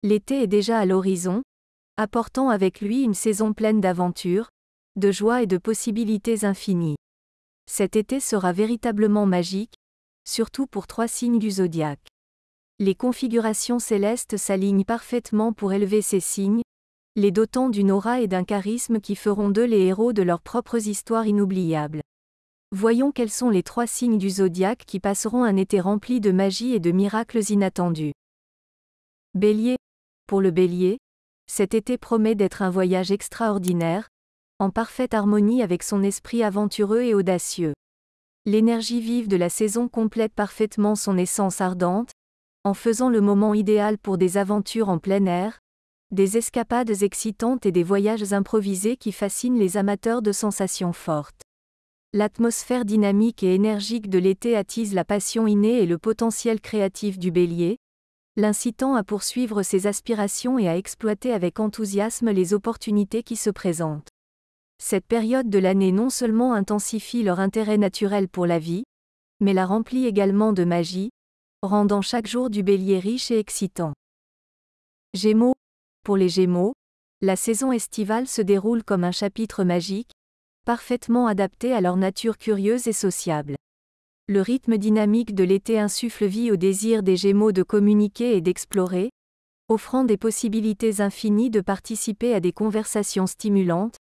L'été est déjà à l'horizon, apportant avec lui une saison pleine d'aventures, de joie et de possibilités infinies. Cet été sera véritablement magique, surtout pour 3 signes du zodiaque. Les configurations célestes s'alignent parfaitement pour élever ces signes, les dotant d'une aura et d'un charisme qui feront d'eux les héros de leurs propres histoires inoubliables. Voyons quels sont les 3 signes du zodiaque qui passeront un été rempli de magie et de miracles inattendus. Bélier. Pour le Bélier, cet été promet d'être un voyage extraordinaire, en parfaite harmonie avec son esprit aventureux et audacieux. L'énergie vive de la saison complète parfaitement son essence ardente, en faisant le moment idéal pour des aventures en plein air, des escapades excitantes et des voyages improvisés qui fascinent les amateurs de sensations fortes. L'atmosphère dynamique et énergique de l'été attise la passion innée et le potentiel créatif du Bélier, l'incitant à poursuivre ses aspirations et à exploiter avec enthousiasme les opportunités qui se présentent. Cette période de l'année non seulement intensifie leur intérêt naturel pour la vie, mais la remplit également de magie, rendant chaque jour du Bélier riche et excitant. Gémeaux. Pour les Gémeaux, la saison estivale se déroule comme un chapitre magique, parfaitement adapté à leur nature curieuse et sociable. Le rythme dynamique de l'été insuffle vie au désir des Gémeaux de communiquer et d'explorer, offrant des possibilités infinies de participer à des conversations stimulantes,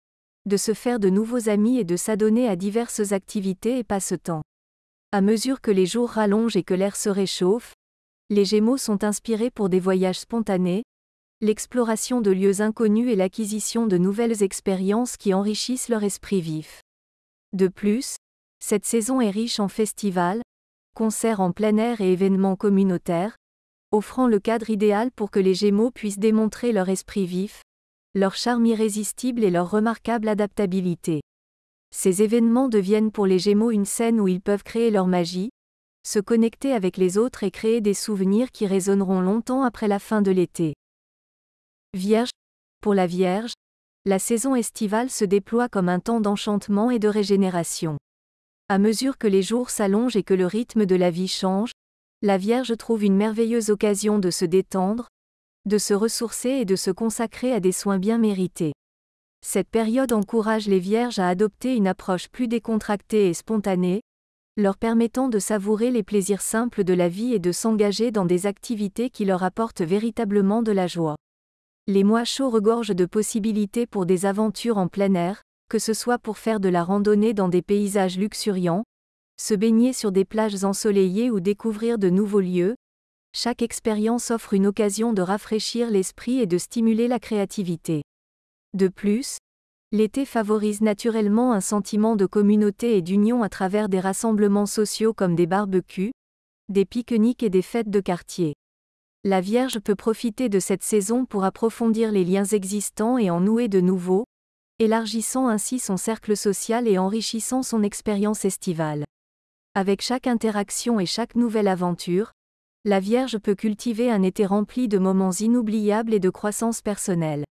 de se faire de nouveaux amis et de s'adonner à diverses activités et passe-temps. À mesure que les jours rallongent et que l'air se réchauffe, les Gémeaux sont inspirés pour des voyages spontanés, l'exploration de lieux inconnus et l'acquisition de nouvelles expériences qui enrichissent leur esprit vif. De plus, cette saison est riche en festivals, concerts en plein air et événements communautaires, offrant le cadre idéal pour que les Gémeaux puissent démontrer leur esprit vif, leur charme irrésistible et leur remarquable adaptabilité. Ces événements deviennent pour les Gémeaux une scène où ils peuvent créer leur magie, se connecter avec les autres et créer des souvenirs qui résonneront longtemps après la fin de l'été. Vierge. Pour la Vierge, la saison estivale se déploie comme un temps d'enchantement et de régénération. À mesure que les jours s'allongent et que le rythme de la vie change, la Vierge trouve une merveilleuse occasion de se détendre, de se ressourcer et de se consacrer à des soins bien mérités. Cette période encourage les Vierges à adopter une approche plus décontractée et spontanée, leur permettant de savourer les plaisirs simples de la vie et de s'engager dans des activités qui leur apportent véritablement de la joie. Les mois chauds regorgent de possibilités pour des aventures en plein air, que ce soit pour faire de la randonnée dans des paysages luxuriants, se baigner sur des plages ensoleillées ou découvrir de nouveaux lieux. Chaque expérience offre une occasion de rafraîchir l'esprit et de stimuler la créativité. De plus, l'été favorise naturellement un sentiment de communauté et d'union à travers des rassemblements sociaux comme des barbecues, des pique-niques et des fêtes de quartier. La Vierge peut profiter de cette saison pour approfondir les liens existants et en nouer de nouveaux, élargissant ainsi son cercle social et enrichissant son expérience estivale. Avec chaque interaction et chaque nouvelle aventure, la Vierge peut cultiver un été rempli de moments inoubliables et de croissance personnelle.